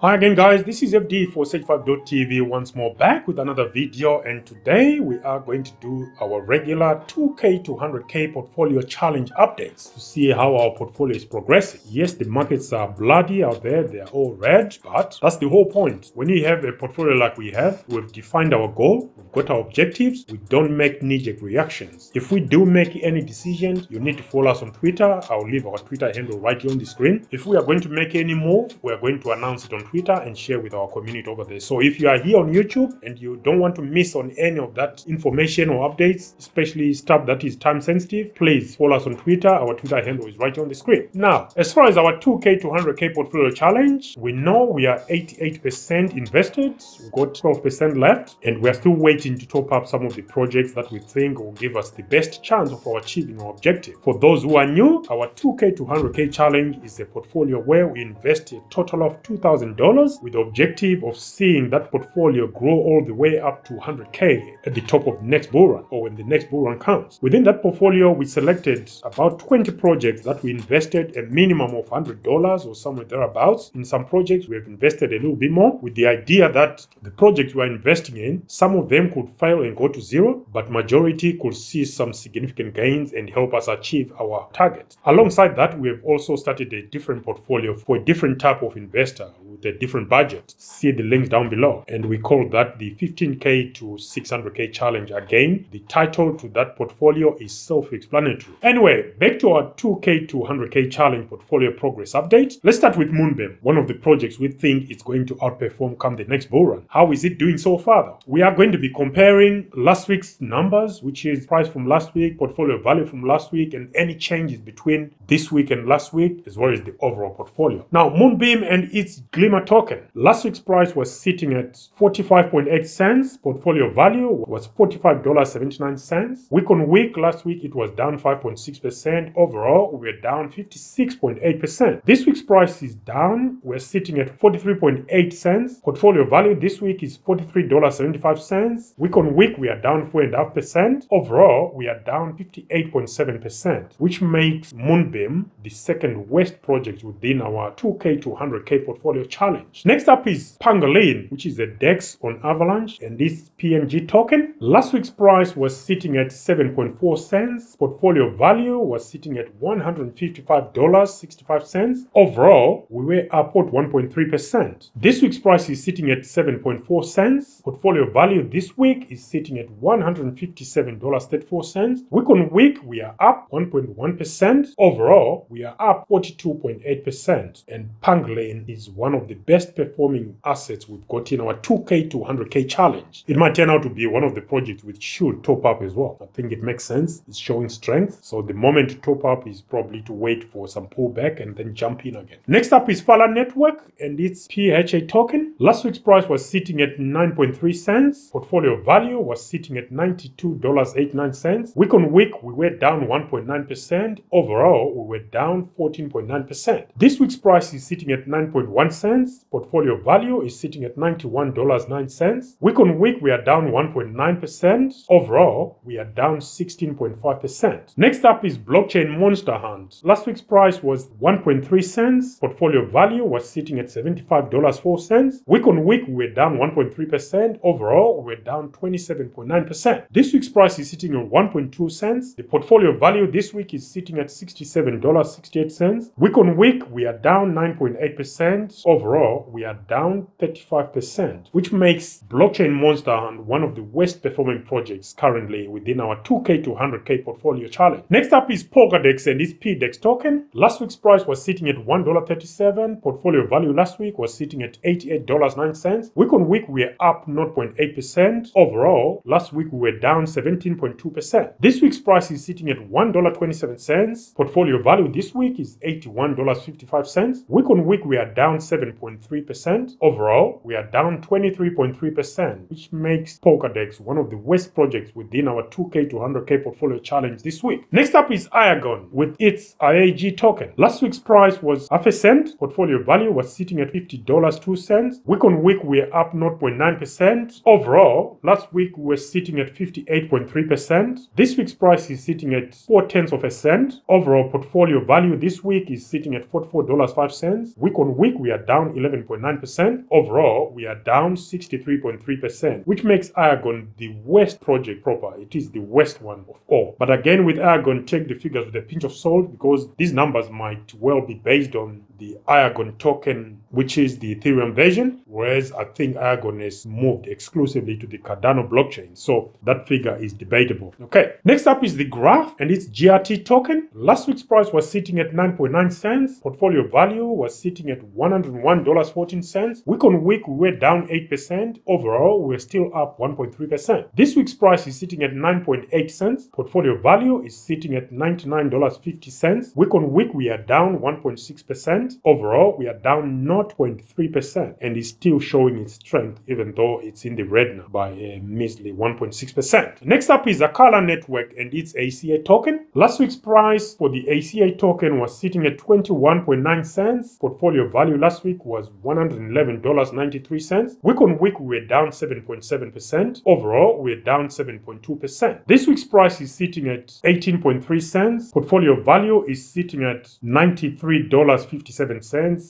Hi again guys, this is FD for Sage5.tv once more back with another video, and today we are going to do our regular 2k to 100k portfolio challenge updates to see how our portfolio is progressing. Yes, the markets are bloody out there, they are all red, but that's the whole point. When you have a portfolio like we have, we've defined our goal, we've got our objectives, we don't make knee-jerk reactions. If we do make any decisions, you need to follow us on Twitter. I'll leave our Twitter handle right here on the screen. If we are going to make any move, we are going to announce it on Twitter and share with our community over there. So if you are here on YouTube and you don't want to miss on any of that information or updates, especially stuff that is time sensitive, please follow us on Twitter. Our Twitter handle is right on the screen. Now, as far as our 2k to 100k portfolio challenge, we know we are 88% invested. We've got 12% left, and we are still waiting to top up some of the projects that we think will give us the best chance of achieving our objective. For those who are new, our 2k to 100k challenge is a portfolio where we invest a total of $2,000 with the objective of seeing that portfolio grow all the way up to 100k at the top of the next bull run, or when the next bull run comes. Within that portfolio, we selected about 20 projects that we invested a minimum of $100 or somewhere thereabouts. In some projects, we have invested a little bit more, with the idea that the projects we are investing in, some of them could fail and go to zero, but majority could see some significant gains and help us achieve our target. Alongside that, we have also started a different portfolio for a different type of investor with a different budget. See the links down below, and we call that the 15k to 600k challenge. Again, the title to that portfolio is self-explanatory. Anyway, back to our 2k to 100k challenge portfolio progress update. Let's start with Moonbeam, one of the projects we think is going to outperform come the next bull run. How is it doing so far though? We are going to be comparing last week's numbers, which is price from last week, portfolio value from last week, and any changes between this week and last week, as well as the overall portfolio. Now, Moonbeam and its GLMR token. Last week's price was sitting at 45.8 cents. Portfolio value was $45.79. Week on week, last week it was down 5.6%. Overall, we were down 56.8%. This week's price is down. We're sitting at 43.8 cents. Portfolio value this week is $43.75. Week on week, we are down 4.5%. Overall, we are down 58.7%, which makes Moonbeam the second worst project within our 2k to 100k portfolio challenge. Next up is Pangolin, which is a DEX on Avalanche, and this PNG token. Last week's price was sitting at 7.4 cents. Portfolio value was sitting at $155.65. Overall, we were up 1.3%. This week's price is sitting at 7.4 cents. Portfolio value this week is sitting at $157.34. Week on week, we are up 1.1%. Overall, we are up 42.8%. And Pangolin is one of the best performing assets we've got in our 2k to 100k challenge. It might turn out to be one of the projects which should top up as well. I think it makes sense. It's showing strength. So the moment to top up is probably to wait for some pullback and then jump in again. Next up is Fala Network and its PHA token. Last week's price was sitting at 9.3 cents. Portfolio value was sitting at $92.89. Week on week, we were down 1.9%. Overall, we were down 14.9%. This week's price is sitting at 9.1 cents. Portfolio value is sitting at $91.09. Week on week, we are down 1.9%. Overall, we are down 16.5%. Next up is Blockchain Monster Hunt. Last week's price was 1.3 cents. Portfolio value was sitting at $75.04. Week on week, we were down 1.3%. Overall, we were down 27.9%. This week's price is sitting at 1.2 cents. The portfolio value this week is sitting at $67.68. Week on week, we are down 9.8%. Overall, we are down 35%, which makes Blockchain Monster Hunt one of the worst performing projects currently within our 2k to 100k portfolio challenge. Next up is Pokedex and its PDEX token. Last week's price was sitting at $1.37. Portfolio value last week was sitting at $88.09. Week on week, we are up 0.8%. Overall, last week we were down 17.2%. This week's price is sitting at $1.27. Portfolio value this week is $81.55. Week on week, we are down 7.3%. Overall, we are down 23.3%, which makes Polkadex one of the worst projects within our 2k to 100k portfolio challenge this week. Next up is Iagon with its IAG token. Last week's price was half a cent. Portfolio value was sitting at $50.02. Week on week, we are up 0.9%. Overall, last week we were sitting at 58.3%. This week's price is sitting at 0.4 of a cent. Overall portfolio value this week is sitting at $44.05. Week on week, we are down down 11.9%. Overall, we are down 63.3%, which makes Aragon the worst project proper. It is the worst one of all. But again, with Aragon, take the figures with a pinch of salt, because these numbers might well be based on the Iagon token, which is the Ethereum version, whereas I think Aragon is moved exclusively to the Cardano blockchain. So that figure is debatable. Okay, next up is the graph and its GRT token. Last week's price was sitting at 9.9 cents. Portfolio value was sitting at $101.14. Week on week, we were down 8%. Overall, we were still up 1.3%. This week's price is sitting at 9.8 cents. Portfolio value is sitting at $99.50. Week on week, we are down 1.6%. Overall, we are down 0.3% and is still showing its strength, even though it's in the red now by a measly 1.6%. Next up is Gala network and its ACA token. Last week's price for the ACA token was sitting at 21.9 cents. Portfolio value last week was $111.93. Week on week, we were down 7.7%. Overall, we are down 7.2%. This week's price is sitting at 18.3 cents. Portfolio value is sitting at $93.57.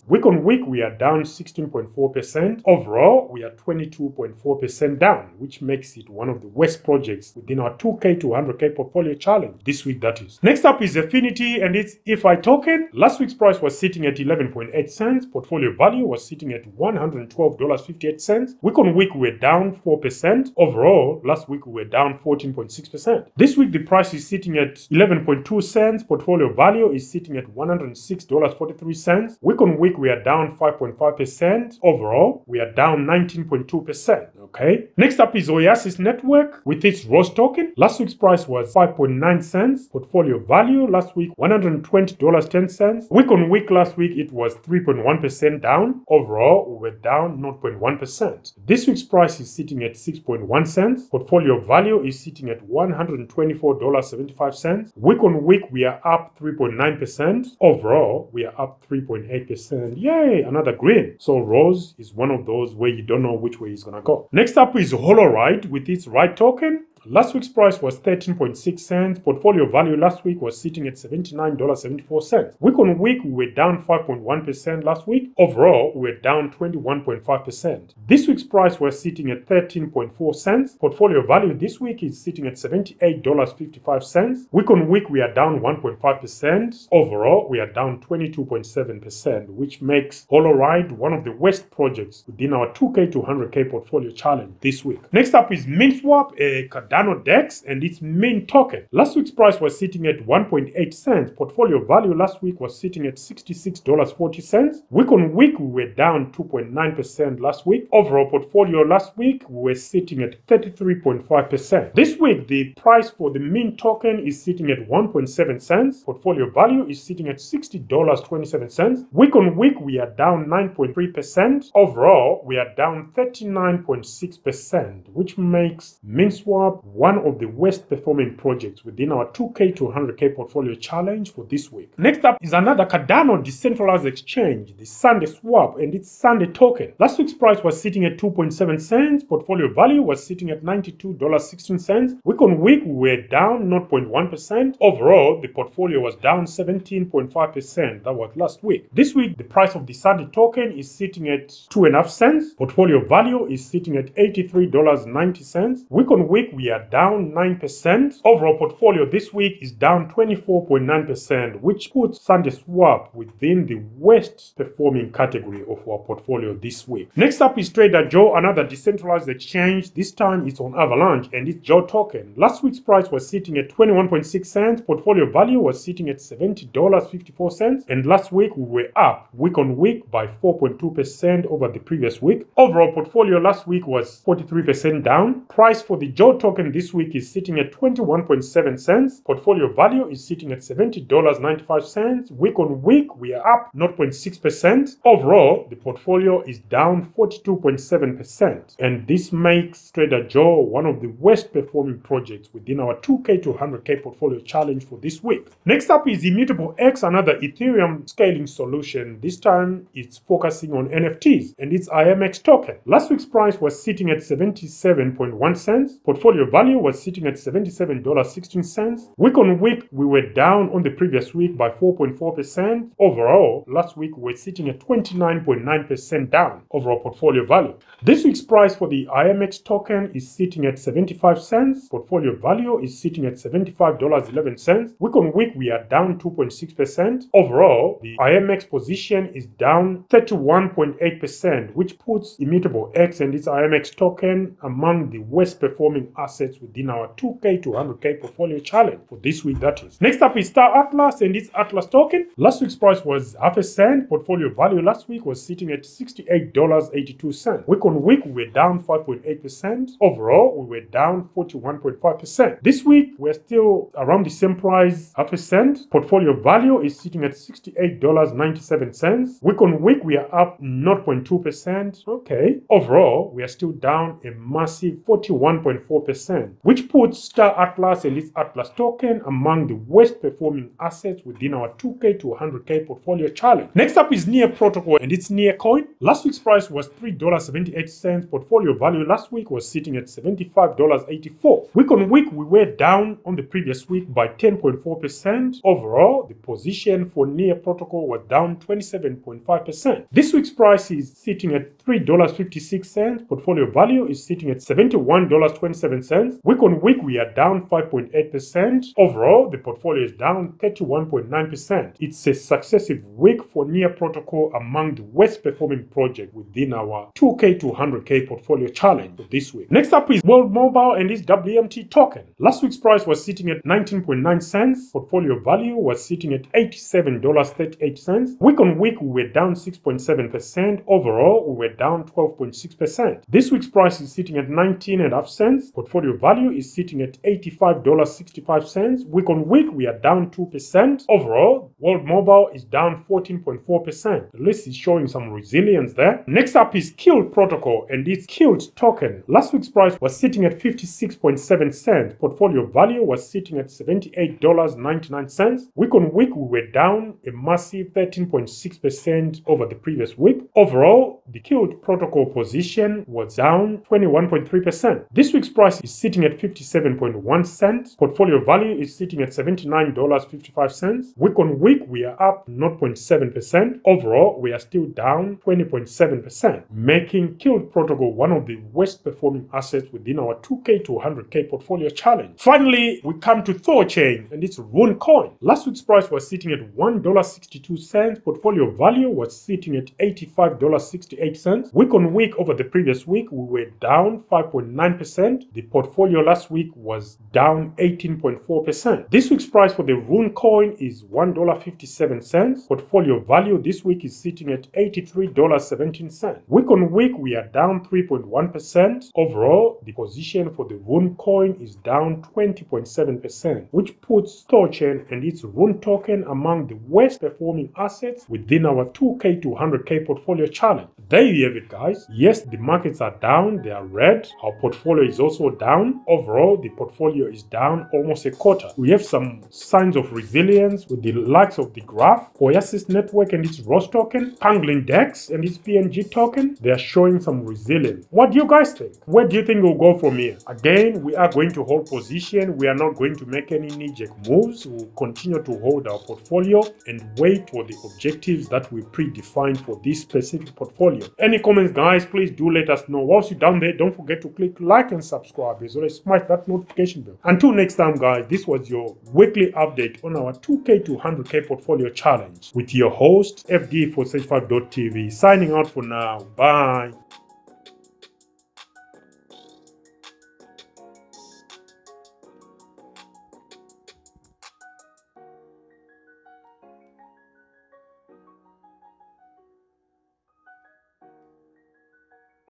Week on week, we are down 16.4%. Overall, we are 22.4% down, which makes it one of the worst projects within our 2K to 100K portfolio challenge this week, that is. Next up is Efinity and its EFI token. Last week's price was sitting at 11.8 cents. Portfolio value was sitting at $112.58. Week on week, we were down 4%. Overall, last week we were down 14.6%. This week, the price is sitting at 11.2 cents. Portfolio value is sitting at $106.43. Week on week, we are down 5.5%. Overall, we are down 19.2%. Okay. Next up is Oasis Network with its ROS token. Last week's price was 5.9 cents. Portfolio value last week $120.10. Week on week last week it was 3.1% down. Overall, we were down 0.1%. This week's price is sitting at 6.1 cents. Portfolio value is sitting at $124.75. Week on week we are up 3.9%. Overall, we are up 3.8%. Yay, another green. So ROS is one of those where you don't know which way it's gonna go. Next up is Holoride with its RIDE token. Last week's price was 13.6 cents. Portfolio value last week was sitting at $79.74. Week on week, we were down 5.1% last week. Overall, we were down 21.5%. This week's price was sitting at 13.4 cents. Portfolio value this week is sitting at $78.55. Week on week, we are down 1.5%. Overall, we are down 22.7%, which makes Holoride one of the worst projects within our 2K to 100K portfolio challenge this week. Next up is Minswap, a Cardano DEX and its main token. Last week's price was sitting at 1.8 cents. Portfolio value last week was sitting at $66.40. Week on week, we were down 2.9% last week. Overall portfolio last week, we were sitting at 33.5%. This week, the price for the main token is sitting at 1.7 cents. Portfolio value is sitting at $60.27. Week on week, we are down 9.3%. Overall, we are down 39.6%, which makes Minswap one of the worst performing projects within our 2K to 100K portfolio challenge for this week. Next up is another Cardano decentralized exchange, the SundaySwap and its Sunday token. Last week's price was sitting at 2.7 cents. Portfolio value was sitting at $92.16. Week on week, we were down 0.1%. Overall, the portfolio was down 17.5%. That was last week. This week, the price of the Sunday token is sitting at 2.5 cents. Portfolio value is sitting at $83.90. Week on week, we are down 9%. Overall portfolio this week is down 24.9%, which puts SundaySwap within the worst performing category of our portfolio this week. Next up is Trader Joe, another decentralized exchange. This time it's on Avalanche and its Joe token. Last week's price was sitting at 21.6 cents. Portfolio value was sitting at $70.54. And last week we were up week on week by 4.2% over the previous week. Overall portfolio last week was 43% down. Price for the Joe token this week is sitting at 21.7 cents. Portfolio value is sitting at $70.95. Week on week, we are up 0.6%. Overall, the portfolio is down 42.7%. And this makes Trader Joe one of the worst performing projects within our 2K to 100K portfolio challenge for this week. Next up is ImmutableX, another Ethereum scaling solution. This time, it's focusing on NFTs and its IMX token. Last week's price was sitting at 77.1 cents. Portfolio Portfolio value was sitting at $77.16. Week on week, we were down on the previous week by 4.4%. Overall, last week we were sitting at 29.9% down overall portfolio value. This week's price for the IMX token is sitting at 75 cents. Portfolio value is sitting at $75.11. Week on week, we are down 2.6%. Overall, the IMX position is down 31.8%, which puts ImmutableX and its IMX token among the worst performing assets within our 2K to 100K portfolio challenge for this week, that is. Next up is Star Atlas and its Atlas token. Last week's price was half a cent. Portfolio value last week was sitting at $68.82. Week on week, we were down 5.8%. Overall, we were down 41.5%. This week, we're still around the same price, half a cent. Portfolio value is sitting at $68.97. Week on week, we are up 0.2%. Okay. Overall, we are still down a massive 41.4%, which puts Star Atlas and its Atlas token among the worst performing assets within our 2K to 100K portfolio challenge. Next up is NearProtocol and its Near coin. Last week's price was $3.78. Portfolio value last week was sitting at $75.84. Week on week, we were down on the previous week by 10.4%. Overall, the position for NearProtocol was down 27.5%. This week's price is sitting at $3.56. Portfolio value is sitting at $71.27. Week on week, we are down 5.8%. Overall, the portfolio is down 31.9%. It's a successive week for NearProtocol among the worst performing project within our 2K to 100K portfolio challenge for this week. Next up is World Mobile and its WMT token. Last week's price was sitting at 19.9 cents. Portfolio value was sitting at $87.38. Week on week, we were down 6.7%. Overall, we were down 12.6%. This week's price is sitting at 19.5 cents. Portfolio value is sitting at $85.65. Week on week, we are down 2%. Overall, World Mobile is down 14.4%. The list is showing some resilience there. Next up is Kilt Protocol and its Kilt token. Last week's price was sitting at 56.7 cents. Portfolio value was sitting at $78.99. Week on week, we were down a massive 13.6% over the previous week. Overall, the Kilt Protocol position was down 21.3%. This week's price is sitting at 57.1 cents. Portfolio value is sitting at $79.55. Week on week, we are up 0.7%. Overall, we are still down 20.7%, making Kilt Protocol one of the worst performing assets within our 2K to 100K portfolio challenge. Finally, we come to ThorChain and its RUNE coin. Last week's price was sitting at $1.62. Portfolio value was sitting at $85.68. Week on week over the previous week, we were down 5.9%. The portfolio last week was down 18.4%. This week's price for the RUNE coin is $1.57. Portfolio value this week is sitting at $83.17. Week on week, we are down 3.1%. Overall, the position for the RUNE coin is down 20.7%, which puts ThorChain and its RUNE token among the worst performing assets within our 2K to 100K portfolio challenge. There you have it, guys. Yes, the markets are down, they are red. Our portfolio is also down. Overall, the portfolio is down almost a quarter. We have some signs of resilience with the likes of the Graph, Oasis Network and its ROS token, Pangolin DEX and its PNG token. They are showing some resilience. What do you guys think? Where do you think we'll go from here? Again, we are going to hold position. We are not going to make any knee-jerk moves. We'll continue to hold our portfolio and wait for the objectives that we predefined for this specific portfolio. Any comments, guys, please do let us know. Whilst you're down there, don't forget to click like and subscribe as well as smash that notification bell. Until next time, guys, this was your weekly update on our 2K to 100K portfolio challenge with your host, FD for SundaySwap.tv. Signing out for now. Bye.